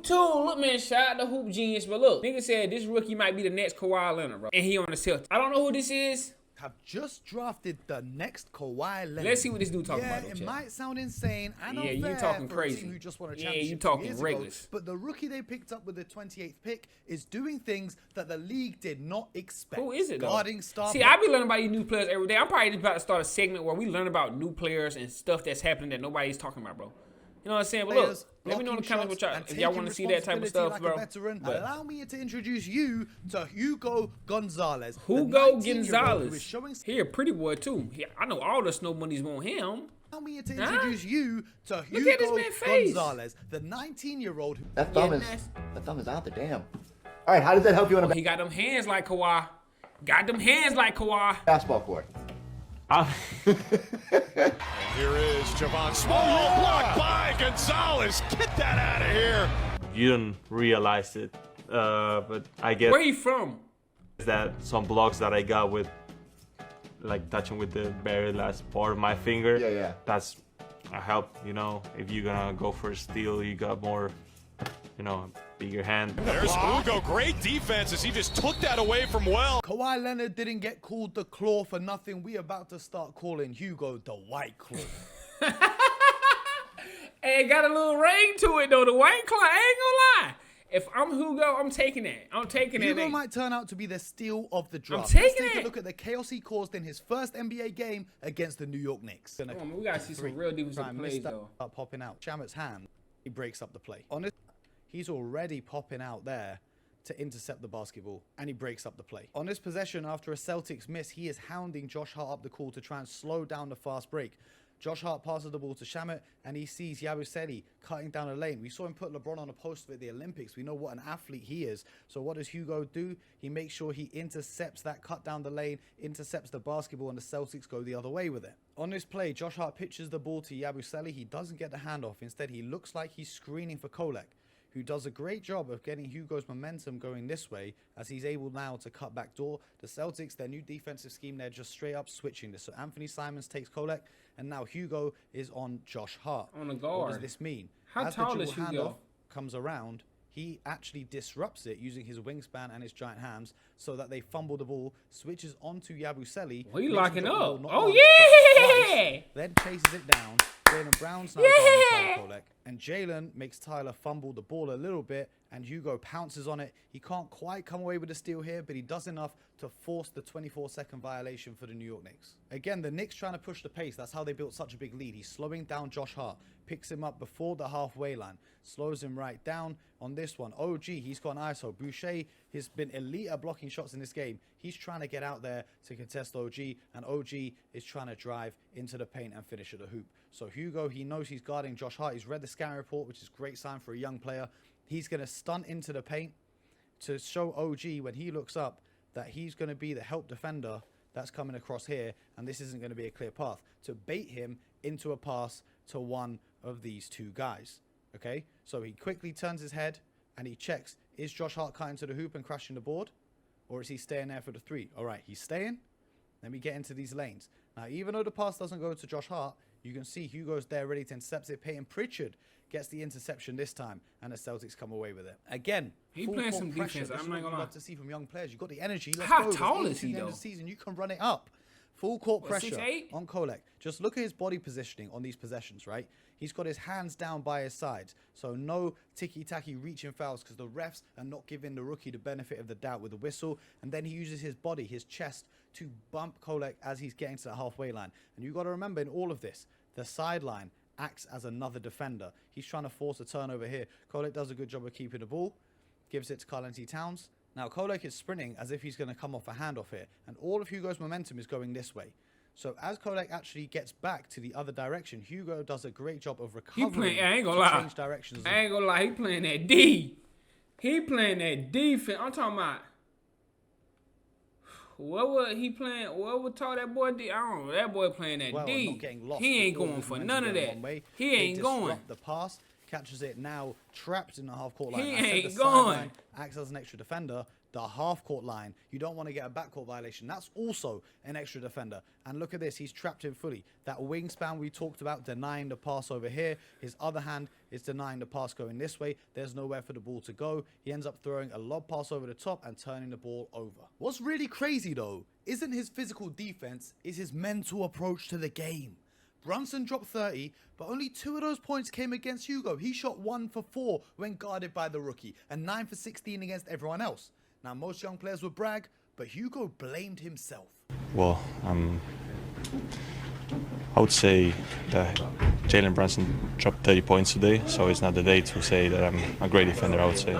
too. Look, man, shout out to Hoop Genius. But look, nigga said this rookie might be the next Kawhi Leonard, bro. And he on the Celtics. I don't know who this is. Have just drafted the next Kawhi Leonard. Let's see what this dude talking about. Yeah, it might sound insane. I know you talking crazy. Who just won a Yeah, championship you talking 2 years reckless. ago, but the rookie they picked up with the 28th pick is doing things that the league did not expect. Who is it, though? Guarding star. See, I be learning about these new players every day. I'm probably just about to start a segment where we learn about new players and stuff that's happening that nobody's talking about, bro. You know what I'm saying? But look, let me know in the comments what y'all, if y'all want to see that type of stuff, like bro. Veteran, allow me to introduce you to Hugo Gonzalez. Hugo Gonzalez. He a pretty boy, too. I know all the snow bunnies want him. Allow me to introduce you to Look at this Hugo man's face. Gonzalez, the 19-year-old. That thumb is out there, damn. All right, how does that help you on a He got them hands like Kawhi. Got them hands like Kawhi. basketball court? Here is Javon Small, blocked by Gonzalez. Get that out of here. You don't realize it, but I guess Where he from? that some blocks that I got with, like touching with the very last part of my finger. Yeah. That's a help, you know. If you're gonna go for a steal, you got more, you know, bigger hand. There's Hugo. Great defense as he just took that away from Well. Kawhi Leonard didn't get called the Claw for nothing. We about to start calling Hugo the White Claw. Hey, it got a little ring to it, though. The White Claw, I ain't gonna lie. If I'm Hugo, I'm taking that. I'm taking that. Hugo might turn out to be the steal of the draft. taking Let's take it. a look at the chaos he caused in his first NBA game against the New York Knicks. Come on, man, we gotta see some real defensive plays, though. Start popping out. Shamet's hand, he breaks up the play. He's already popping out there to intercept the basketball, and he breaks up the play. On this possession, after a Celtics miss, he is hounding Josh Hart up the court to try and slow down the fast break. Josh Hart passes the ball to Shamet, and he sees Yabusele cutting down a lane. We saw him put LeBron on a poster at the Olympics. We know what an athlete he is. So what does Hugo do? He makes sure he intercepts that cut down the lane, intercepts the basketball, and the Celtics go the other way with it. On this play, Josh Hart pitches the ball to Yabusele. He doesn't get the handoff. Instead, he looks like he's screening for Kolek, who does a great job of getting Hugo's momentum going this way as he's able now to cut back door. The Celtics, their new defensive scheme, they're just straight up switching this. So Anthony Simons takes Kolek, and now Hugo is on Josh Hart. On the guard. What does this mean? How As tall the is dribble Hugo? handoff comes around, he actually disrupts it using his wingspan and his giant hands so that they fumble the ball, switches onto Yabusele. Well, he makes him locking drop the ball up. not Oh, once, yeah! but twice, then chases it down. Jalen Brown's now guarding Tyler Kolek, and Jalen makes Tyler fumble the ball a little bit, and Hugo pounces on it. He can't quite come away with a steal here, but he does enough to force the 24-second violation for the New York Knicks. Again, the Knicks trying to push the pace. That's how they built such a big lead. He's slowing down Josh Hart, picks him up before the halfway line, slows him right down. On this one, OG, he's got an ISO. Boucher has been elite at blocking shots in this game. He's trying to get out there to contest OG, and OG is trying to drive into the paint and finish at the hoop. So Hugo, he knows he's guarding Josh Hart. He's read the scouting report, which is a great sign for a young player. He's going to stunt into the paint to show OG when he looks up that he's going to be the help defender that's coming across here, and this isn't going to be a clear path, to bait him into a pass to one of these two guys. Okay, so he quickly turns his head and he checks, is Josh Hart cutting to the hoop and crashing the board, or is he staying there for the three? All right, he's staying. Let me get into these lanes. Now, even though the pass doesn't go to Josh Hart, you can see Hugo's there ready to intercept it. Peyton Pritchard gets the interception this time, and the Celtics come away with it. Again, He full playing court some pressure. defense. This I'm is not what gonna you lie. love to see from young players. You got the energy. Let's How go. It's tall is 18 he, end though? of the season. You can run it up. Full court What, pressure 6'8"? on Kolek. Just look at his body positioning on these possessions, right? He's got his hands down by his sides. So no ticky-tacky reaching fouls because the refs are not giving the rookie the benefit of the doubt with the whistle. And then he uses his body, his chest, to bump Kolek as he's getting to the halfway line. And you've got to remember in all of this, the sideline acts as another defender. He's trying to force a turnover here. Kolek does a good job of keeping the ball. Gives it to Karl-Anthony Towns. Now Kolek is sprinting as if he's going to come off a handoff here. And all of Hugo's momentum is going this way. So as Kolek actually gets back to the other direction, Hugo does a great job of recovering. I ain't gonna to lie. change directions. I ain't gonna lie. He playing that D. He playing that defense. I'm talking about. What was he playing? What was taught that boy D? I don't know. That boy playing that Well, D. not getting lost. He ain't with all going his for momentum none of going that. one way. He They ain't going. disrupt the pass. catches it now, trapped in the half-court line. He I said ain't the going. sideline acts as an extra defender. The half-court line, you don't want to get a backcourt violation. That's also an extra defender. And look at this, he's trapped in fully. That wingspan we talked about, denying the pass over here. His other hand is denying the pass going this way. There's nowhere for the ball to go. He ends up throwing a lob pass over the top and turning the ball over. What's really crazy though, isn't his physical defense, is his mental approach to the game. Brunson dropped 30, but only 2 of those points came against Hugo. He shot 1 for 4 when guarded by the rookie, and 9 for 16 against everyone else. Now, most young players would brag, but Hugo blamed himself. Well, I would say that Jalen Brunson dropped 30 points today, so it's not the day to say that I'm a great defender, I would say,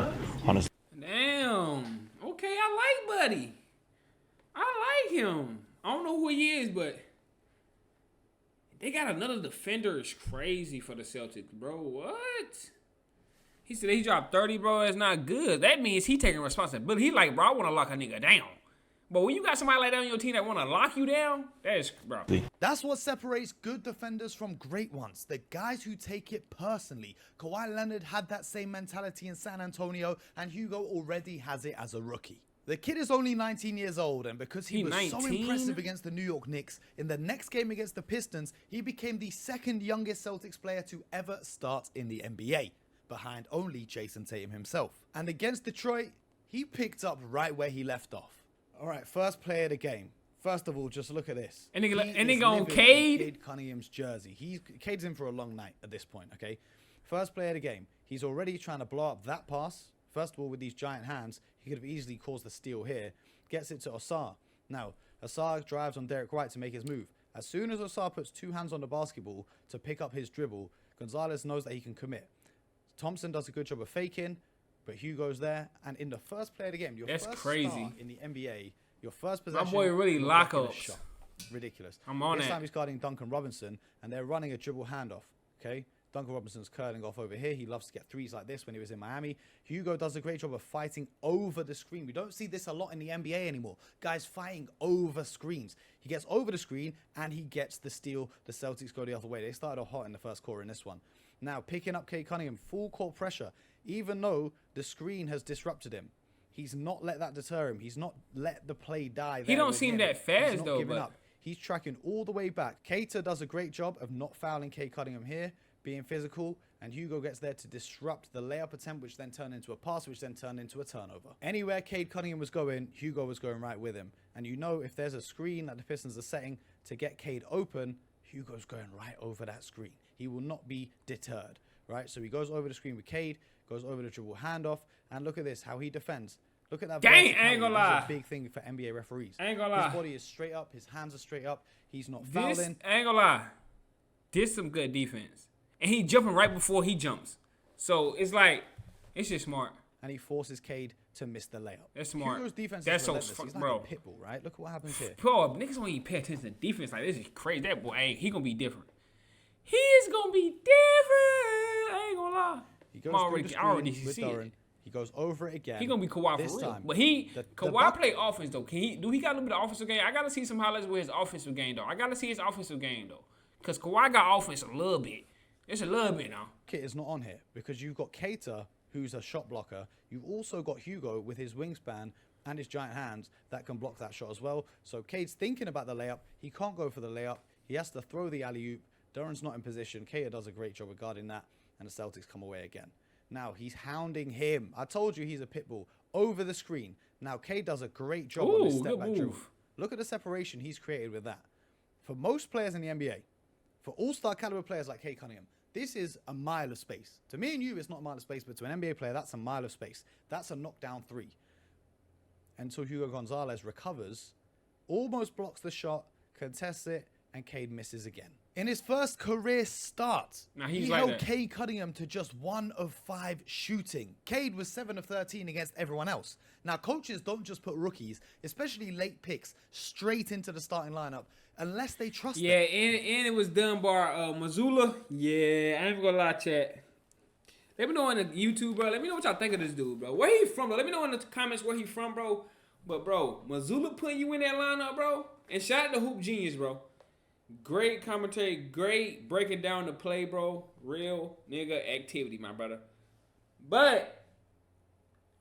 honestly. Damn. Okay, I like Buddy. I like him. I don't know who he is, but they got another defender. It's crazy for the Celtics, bro. What? He said he dropped 30, bro. That's not good. That means he taking responsibility. He like, bro, I want to lock a nigga down. But when you got somebody like that on your team that want to lock you down, that's, bro. That's what separates good defenders from great ones. The guys who take it personally. Kawhi Leonard had that same mentality in San Antonio, and Hugo already has it as a rookie. The kid is only 19 years old, and because he was 19? So impressive against the New York Knicks, in the next game against the Pistons, he became the second youngest Celtics player to ever start in the NBA, behind only Jason Tatum himself. And against Detroit, he picked up right where he left off. All right, first play of the game. First of all, just look at this. And nigga on Cade? Cade Cunningham's jersey. Cade's in for a long night at this point, okay? First play of the game. He's already trying to blow up that pass. First of all, with these giant hands, he could have easily caused a steal here. Gets it to Osar. Now, Osar drives on Derek White to make his move. As soon as Osar puts 2 hands on the basketball to pick up his dribble, Gonzalez knows that he can commit. Thompson does a good job of faking, but Hugo's there. And in the first play of the game, your that's first crazy. Start in the NBA, your first possession. My boy really lock up. Ridiculous. I'm on this it. time he's guarding Duncan Robinson, and they're running a dribble handoff. Okay, Duncan Robinson's curling off over here. He loves to get threes like this when he was in Miami. Hugo does a great job of fighting over the screen. We don't see this a lot in the NBA anymore. Guys fighting over screens. He gets over the screen, and he gets the steal. The Celtics go the other way. They started off hot in the first quarter in this one. Now, picking up Cade Cunningham, full court pressure, even though the screen has disrupted him. He's not let that deter him. He's not let the play die. He don't seem that fast, He's not though. giving up. He's tracking all the way back. Cater does a great job of not fouling Cade Cunningham here, being physical, and Hugo gets there to disrupt the layup attempt, which then turned into a pass, which then turned into a turnover. Anywhere Cade Cunningham was going, Hugo was going right with him. And you know if there's a screen that the Pistons are setting to get Cade open, Hugo's going right over that screen. He will not be deterred, right? So he goes over the screen with Cade, goes over the dribble handoff, and look at this, how he defends. Look at that. Gang, I ain't gonna lie. This is a big thing for NBA referees. I ain't gonna lie. His body is straight up, his hands are straight up, he's not fouling. I ain't gonna lie. This some good defense. And he jumping right before he jumps. So it's like, it's just smart. And he forces Cade to miss the layup. That's smart. Hugo's defense That's is so relentless. He's like bro. a pit bull, right? Look at what happens here. Bro, niggas don't even pay attention to defense. Like, this is crazy. That boy, hey, he gonna be different. He is gonna be different. I ain't gonna lie. He goes I already see Duren. it. He goes over it again. He gonna be Kawhi this for real. time. But Kawhi play offense though. Do he got a little bit of offensive game? I gotta see some highlights with his offensive game though. I gotta see his offensive game though. Cause Kawhi got offense a little bit. It's a little bit now. Kit is not on here because you've got Cater, who's a shot blocker. You've also got Hugo with his wingspan and his giant hands that can block that shot as well. So Cade's thinking about the layup. He can't go for the layup. He has to throw the alley-oop. Duren's not in position. Cater does a great job regarding that. And the Celtics come away again. Now, he's hounding him. I told you he's a pit bull. Over the screen. Now, Cade does a great job on his step-back dribble. Look at the separation he's created with that. For most players in the NBA, for all-star caliber players like Cade Cunningham, this is a mile of space. To me and you, it's not a mile of space, but to an NBA player, that's a mile of space. That's a knockdown 3. Until Hugo Gonzalez recovers, almost blocks the shot, contests it, and Cade misses again. In his first career start, he held Cade Cunningham to just 1 of 5 shooting. Cade was 7 of 13 against everyone else. Now, coaches don't just put rookies, especially late picks, straight into the starting lineup unless they trust them. Yeah, and it was done by Missoula. Yeah, I ain't gonna lie, chat. Let me know on the YouTube, bro. Let me know what y'all think of this dude, bro. Where he from, bro? Let me know in the comments where he from, bro. But, bro, Missoula putting you in that lineup, bro. And shout out to Hoop Genius, bro. Great commentary. Great breaking down the play, bro. Real nigga activity, my brother. But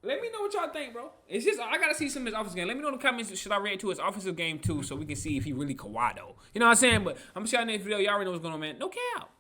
let me know what y'all think, bro. It's just I gotta see some of his offensive game. Let me know in the comments. Should I react to his offensive game too, so we can see if he really Kawhi though? You know what I'm saying? But I'm gonna see y'all in the next video. Y'all already know what's going on, man. No cap.